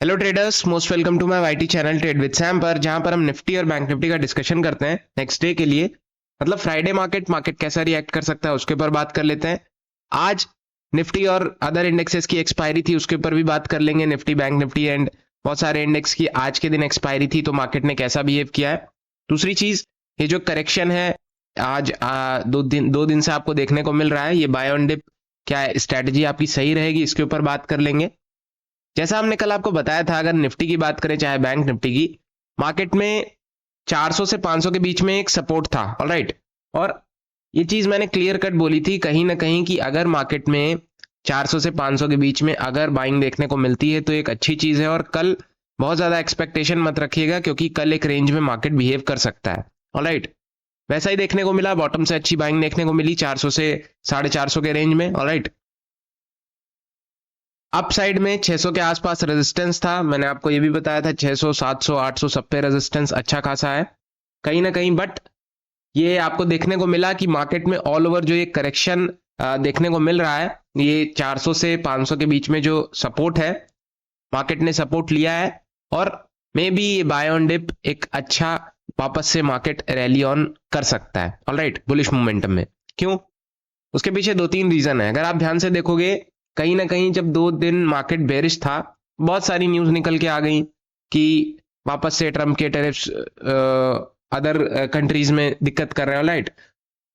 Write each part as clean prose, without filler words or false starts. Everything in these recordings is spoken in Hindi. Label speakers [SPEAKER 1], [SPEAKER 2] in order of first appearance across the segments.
[SPEAKER 1] Hello traders, most welcome to my YT channel trade with Sam पर, जहां पर हम निफ्टी और बैंक निफ्टी का डिस्कशन करते हैं नेक्स्ट डे के लिए। मतलब फ्राइडे मार्केट कैसा रिएक्ट कर सकता है उसके ऊपर बात कर लेते हैं। आज निफ्टी और अदर इंडेक्सेस की एक्सपायरी थी, उसके ऊपर भी बात कर लेंगे। निफ्टी, बैंक निफ्टी एंड बहुत सारे इंडेक्स की आज के दिन एक्सपायरी थी, तो मार्केट ने कैसा बिहेव किया है। दूसरी चीज, ये जो करेक्शन है आज दो दिन से आपको देखने को मिल रहा है, ये बाय ऑन डिप क्या स्ट्रैटेजी आपकी सही रहेगी, इसके ऊपर बात कर लेंगे। जैसा हमने कल आपको बताया था, अगर निफ्टी की बात करें चाहे बैंक निफ्टी की, मार्केट में 400 से 500 के बीच में एक सपोर्ट था। ऑलराइट, और ये चीज मैंने क्लियर कट बोली थी कहीं ना कहीं कि अगर मार्केट में 400 से 500 के बीच में अगर बाइंग देखने को मिलती है तो एक अच्छी चीज है। और कल बहुत ज्यादा एक्सपेक्टेशन मत रखिएगा, क्योंकि कल एक रेंज में मार्केट बिहेव कर सकता है। ऑलराइट, वैसा ही देखने को मिला, बॉटम से अच्छी बाइंग देखने को मिली 400 से 450 के रेंज में। ऑलराइट, अप साइड में 600 के आसपास रेजिस्टेंस था, मैंने आपको ये भी बताया था 600, 700, 800 सब पे रेजिस्टेंस अच्छा खासा है कहीं ना कहीं। बट ये आपको देखने को मिला कि मार्केट में ऑल ओवर जो ये करेक्शन देखने को मिल रहा है, ये 400 से 500 के बीच में जो सपोर्ट है, मार्केट ने सपोर्ट लिया है। और मे बी ये बाय ऑन डिप एक अच्छा वापस से मार्केट रैली ऑन कर सकता है। ऑलराइट, बुलिश मोमेंटम में। क्यों? उसके पीछे दो तीन रीजन है। अगर आप ध्यान से देखोगे, कहीं ना कहीं जब 2 दिन मार्केट बेरिश था, बहुत सारी न्यूज निकल के आ गई कि वापस से ट्रम्प के टैरिफ्स अदर कंट्रीज में दिक्कत कर रहे हैं। राइट,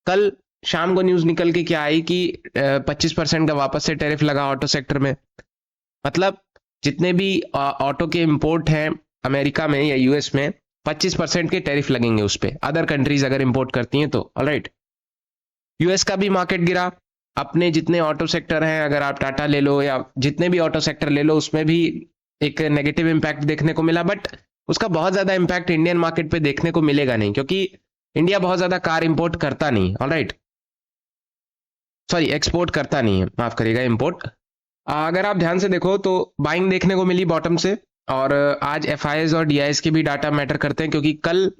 [SPEAKER 1] कल शाम को न्यूज निकल के क्या आई कि 25% का वापस से टैरिफ लगा ऑटो सेक्टर में। मतलब जितने भी ऑटो के इंपोर्ट हैं अमेरिका में या यूएस में, 25% के टैरिफ लगेंगे उस पर, अदर कंट्रीज अगर इंपोर्ट करती हैं तो। ऑलराइट, यूएस का भी मार्केट गिरा। अपने जितने ऑटो सेक्टर हैं, अगर आप टाटा ले लो या जितने भी ऑटो सेक्टर ले लो, उसमें भी एक नेगेटिव इंपैक्ट देखने को मिला। बट उसका बहुत ज्यादा इंपैक्ट इंडियन मार्केट पे देखने को मिलेगा नहीं, क्योंकि इंडिया बहुत ज्यादा कार इंपोर्ट करता नहीं। ऑलराइट, सॉरी, एक्सपोर्ट करता नहीं है, माफ करिएगा, इंपोर्ट। अगर आप ध्यान से देखो तो बाइंग देखने को मिली बॉटम से। और आज एफ और डी के भी डाटा मैटर करते हैं, क्योंकि कल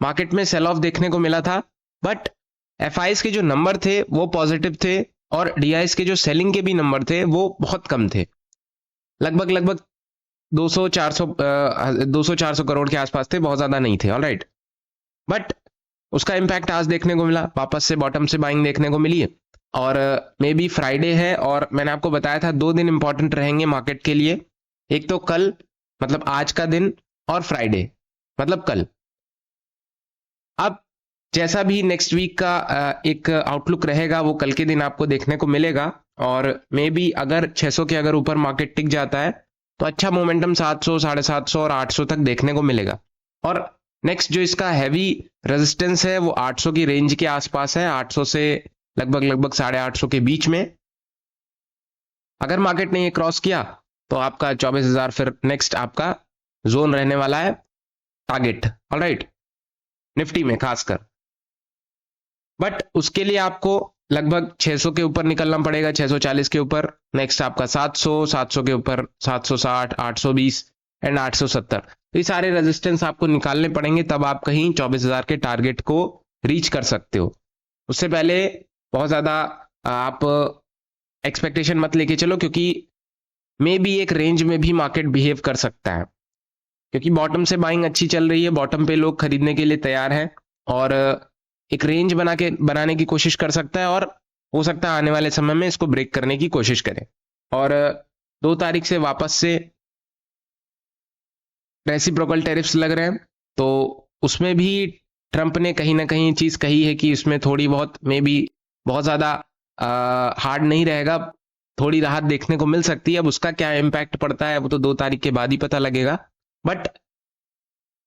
[SPEAKER 1] मार्केट में सेल ऑफ देखने को मिला था। बट एफ के जो नंबर थे वो पॉजिटिव थे, और डी के जो सेलिंग के भी नंबर थे वो बहुत कम थे, लगभग लगभग 200 400 करोड़ के आसपास थे, बहुत ज्यादा नहीं थे। ऑलराइट, बट उसका इंपैक्ट आज देखने को मिला, वापस से बॉटम से बाइंग देखने को मिली है। और मे बी फ्राइडे है, और मैंने आपको बताया था 2 दिन इंपॉर्टेंट रहेंगे मार्केट के लिए। एक तो कल, मतलब आज का दिन, और फ्राइडे मतलब कल। अब जैसा भी नेक्स्ट वीक का एक आउटलुक रहेगा, वो कल के दिन आपको देखने को मिलेगा। और मे बी अगर 600 के अगर ऊपर मार्केट टिक जाता है तो अच्छा मोमेंटम 700, 750 और 800 तक देखने को मिलेगा। और नेक्स्ट जो इसका हैवी रेजिस्टेंस है वो 800 की रेंज के आसपास है, 800 से लगभग लगभग 850 के बीच में। अगर मार्केट ने ये क्रॉस किया तो आपका 24,000 फिर नेक्स्ट आपका जोन रहने वाला है, टारगेट। ऑलराइट, निफ्टी में खासकर। बट उसके लिए आपको लगभग 600 के ऊपर निकलना पड़ेगा, 640 के ऊपर। नेक्स्ट आपका 700, 700 के ऊपर 760, 820 एंड 870। तो ये सारे रेजिस्टेंस आपको निकालने पड़ेंगे, तब आप कहीं 24,000 के टारगेट को रीच कर सकते हो। उससे पहले बहुत ज्यादा आप एक्सपेक्टेशन मत लेके चलो, क्योंकि मे बी एक रेंज में भी मार्केट बिहेव कर सकता है, क्योंकि बॉटम से बाइंग अच्छी चल रही है, बॉटम पे लोग खरीदने के लिए तैयार हैं, और एक रेंज बनाने की कोशिश कर सकता है। और हो सकता है आने वाले समय में इसको ब्रेक करने की कोशिश करें। और 2 तारीख से वापस से रेसिप्रोकल टैरिफ्स लग रहे हैं, तो उसमें भी ट्रंप ने कहीं ना कहीं चीज कही है कि इसमें थोड़ी बहुत मे बी बहुत ज्यादा हार्ड नहीं रहेगा, थोड़ी राहत देखने को मिल सकती है। अब उसका क्या इम्पैक्ट पड़ता है वो तो 2 तारीख के बाद ही पता लगेगा। बट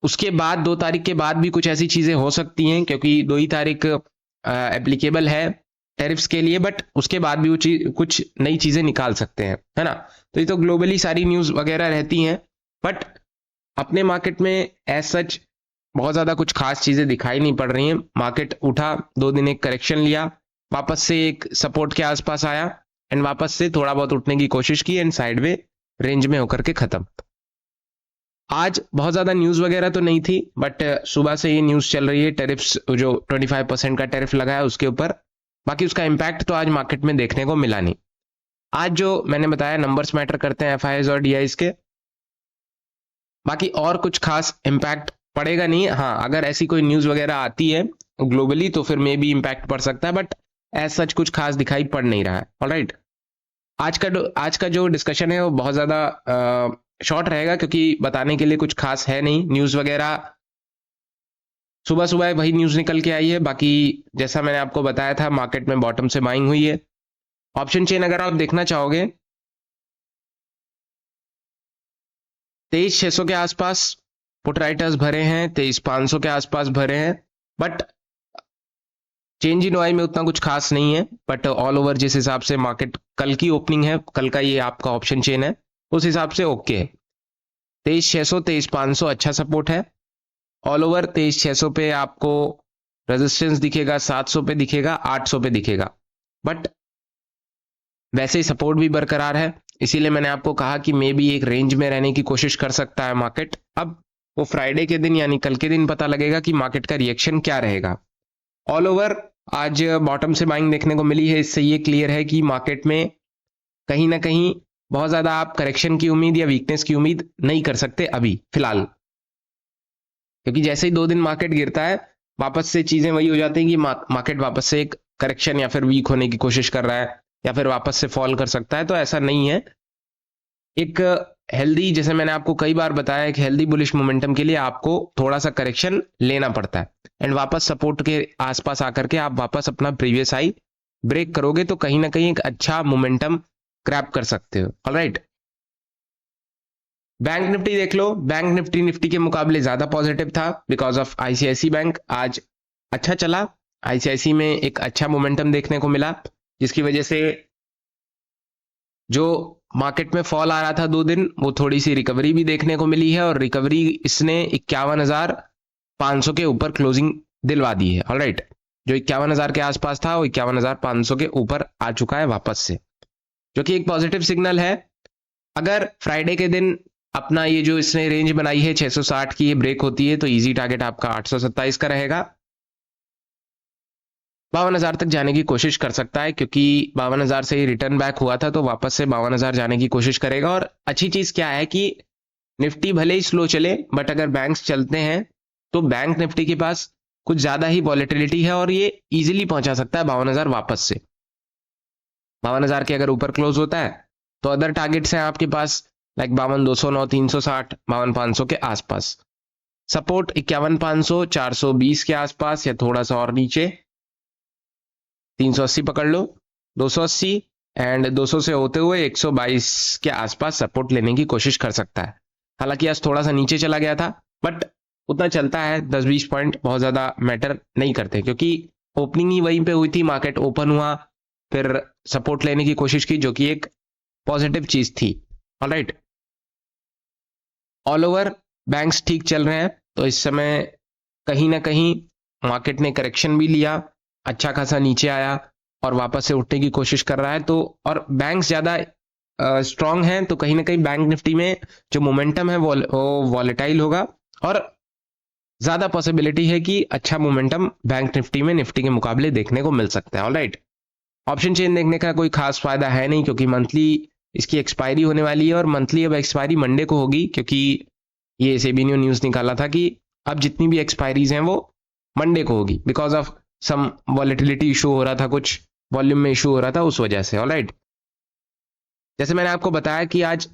[SPEAKER 1] उसके बाद 2 तारीख के बाद भी कुछ ऐसी चीजें हो सकती हैं, क्योंकि 2 ही तारीख एप्लीकेबल है टैरिफ्स के लिए। बट उसके बाद भी वो कुछ नई चीजें निकाल सकते हैं, है ना। तो ये तो ग्लोबली सारी न्यूज वगैरह रहती हैं। बट अपने मार्केट में एज सच बहुत ज्यादा कुछ खास चीजें दिखाई नहीं पड़ रही हैं। मार्केट उठा, 2 दिन एक करेक्शन लिया, वापस से एक सपोर्ट के आसपास आया, एंड वापस से थोड़ा बहुत उठने की कोशिश की, एंड साइड में रेंज में होकर के खत्म। आज बहुत ज्यादा न्यूज वगैरह तो नहीं थी, बट सुबह से ये न्यूज चल रही है टैरिफ्स, जो 25% का टैरिफ लगा है उसके ऊपर। बाकी उसका इंपैक्ट तो आज मार्केट में देखने को मिला नहीं। आज जो मैंने बताया नंबर्स मैटर करते हैं एफ और डी के, बाकी और कुछ खास इम्पैक्ट पड़ेगा नहीं। हाँ, अगर ऐसी कोई न्यूज वगैरह आती है ग्लोबली तो फिर मे भी इम्पैक्ट पड़ सकता है, बट एज सच कुछ खास दिखाई पड़ नहीं रहा है। ऑलराइट, आज का जो डिस्कशन है वो बहुत ज्यादा शॉर्ट रहेगा, क्योंकि बताने के लिए कुछ खास है नहीं। न्यूज वगैरह सुबह सुबह वही न्यूज निकल के आई है। बाकी जैसा मैंने आपको बताया था, मार्केट में बॉटम से बाइंग हुई है। ऑप्शन चेन अगर आप देखना चाहोगे 23,600 के आसपास पुट राइटर्स भरे हैं, 23,500 के आसपास भरे हैं, बट चेंज इन वाई में उतना कुछ खास नहीं है। बट ऑल ओवर जिस हिसाब से मार्केट कल की ओपनिंग है, कल का ये आपका ऑप्शन चेन है, उस हिसाब से ओके है। 23,600 23,500 अच्छा सपोर्ट है। ऑल ओवर 23,600 पे आपको रेजिस्टेंस दिखेगा, 700 पे दिखेगा, 800 पे दिखेगा, बट वैसे ही सपोर्ट भी बरकरार है। इसीलिए मैंने आपको कहा कि मे बी एक रेंज में रहने की कोशिश कर सकता है मार्केट। अब वो फ्राइडे के दिन यानी कल के दिन पता लगेगा कि मार्केट का रिएक्शन क्या रहेगा। ऑल ओवर आज बॉटम से बाइंग देखने को मिली है, इससे ये क्लियर है कि मार्केट में कहीं ना कहीं बहुत ज्यादा आप करेक्शन की उम्मीद या वीकनेस की उम्मीद नहीं कर सकते अभी फिलहाल, क्योंकि जैसे ही 2 दिन मार्केट गिरता है वापस से चीजें वही हो जाती हैं कि मार्केट वापस से एक करेक्शन या फिर वीक होने की कोशिश कर रहा है या फिर वापस से फॉल कर सकता है। तो ऐसा नहीं है। एक हेल्दी, जैसे मैंने आपको कई बार बताया, एक हेल्दी बुलिश मोमेंटम के लिए आपको थोड़ा सा करेक्शन लेना पड़ता है, एंड वापस सपोर्ट के आसपास आकर के आप वापस अपना प्रीवियस हाई ब्रेक करोगे तो कहीं ना कहीं एक अच्छा मोमेंटम क्रैप कर सकते हो। ऑलराइट, बैंक निफ्टी देख लो। बैंक निफ्टी के मुकाबले ज्यादा पॉजिटिव था बिकॉज ऑफ आईसीआईसी बैंक आज अच्छा चला। आईसीआईसी में एक अच्छा मोमेंटम देखने को मिला, जिसकी वजह से जो मार्केट में फॉल आ रहा था 2 दिन, वो थोड़ी सी रिकवरी भी देखने को मिली है, और रिकवरी इसने 51,500 के ऊपर क्लोजिंग दिलवा दी है। ऑलराइट, जो 51,000 के आसपास था वो 51,500 के ऊपर आ चुका है वापस से, जो कि एक पॉजिटिव सिग्नल है। अगर फ्राइडे के दिन अपना ये जो इसने रेंज बनाई है 660 की, ये ब्रेक होती है तो इजी टारगेट आपका 827 का रहेगा। 52,000 तक जाने की कोशिश कर सकता है, क्योंकि 52,000 से ही रिटर्न बैक हुआ था तो वापस से 52,000 जाने की कोशिश करेगा। और अच्छी चीज क्या है कि निफ्टी भले ही स्लो चले, बट अगर बैंक्स चलते हैं तो बैंक निफ्टी के पास कुछ ज्यादा ही वॉलेटिलिटी है और ये इजीली पहुंचा सकता है 52,000 वापस से। 52,000 के अगर ऊपर क्लोज होता है तो अदर टारगेट्स हैं आपके पास, लाइक 52,209, 360, 52,500 के आसपास। सपोर्ट 51,500, 420 के आसपास या थोड़ा सा और नीचे। 380 पकड़ लो, 280 एंड 200 से होते हुए 122 के आसपास सपोर्ट लेने की कोशिश कर सकता है। हालांकि आज थोड़ा सा नीचे चला गया था, बट उतना चलता है, 10-20 पॉइंट बहुत ज्यादा मैटर नहीं करते, क्योंकि ओपनिंग ही वहीं पे हुई थी, मार्केट ओपन हुआ, फिर सपोर्ट लेने की कोशिश की, जो कि एक पॉजिटिव चीज थी। ऑलराइट, ऑल ओवर बैंक्स ठीक चल रहे हैं, तो इस समय कहीं ना कहीं मार्केट ने करेक्शन भी लिया, अच्छा खासा नीचे आया और वापस से उठने की कोशिश कर रहा है। तो और बैंक्स ज्यादा स्ट्रांग हैं, तो कहीं ना कहीं बैंक निफ्टी में जो मोमेंटम है वो वॉलेटाइल होगा, और ज्यादा पॉसिबिलिटी है कि अच्छा मोमेंटम बैंक निफ्टी में निफ्टी के मुकाबले देखने को मिल सकता है। ऑलराइट, ऑप्शन चेन देखने का कोई खास फायदा है नहीं, क्योंकि मंथली इसकी एक्सपायरी होने वाली है, और मंथली अब एक्सपायरी मंडे को होगी, क्योंकि ये सेबी ने न्यूज निकाला था कि अब जितनी भी एक्सपायरीज हैं वो मंडे को होगी, because of some volatility issue हो रहा था, कुछ वॉल्यूम में इशू हो रहा था, उस वजह से। ऑलराइट, जैसे मैंने आपको बताया कि आज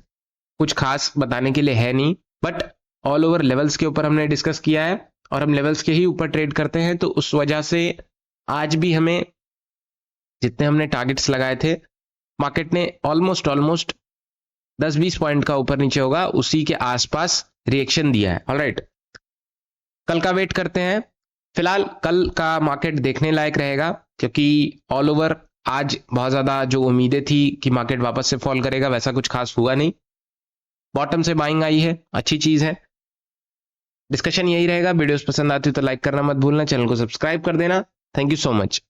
[SPEAKER 1] कुछ खास बताने के लिए है नहीं, बट ऑल ओवर लेवल्स के ऊपर हमने डिस्कस किया है और हम लेवल्स के ही ऊपर ट्रेड करते हैं, तो उस वजह से आज भी हमें जितने हमने टारगेट्स लगाए थे, मार्केट ने ऑलमोस्ट 10-20 पॉइंट का ऊपर नीचे होगा उसी के आसपास रिएक्शन दिया है। ऑलराइट, कल का वेट करते हैं। फिलहाल कल का मार्केट देखने लायक रहेगा, क्योंकि ऑल ओवर आज बहुत ज्यादा जो उम्मीदें थी कि मार्केट वापस से फॉल करेगा, वैसा कुछ खास हुआ नहीं। बॉटम से बाइंग आई है, अच्छी चीज है। डिस्कशन यही रहेगा। वीडियोस पसंद आती है तो लाइक करना मत भूलना, चैनल को सब्सक्राइब कर देना। Thank you so much.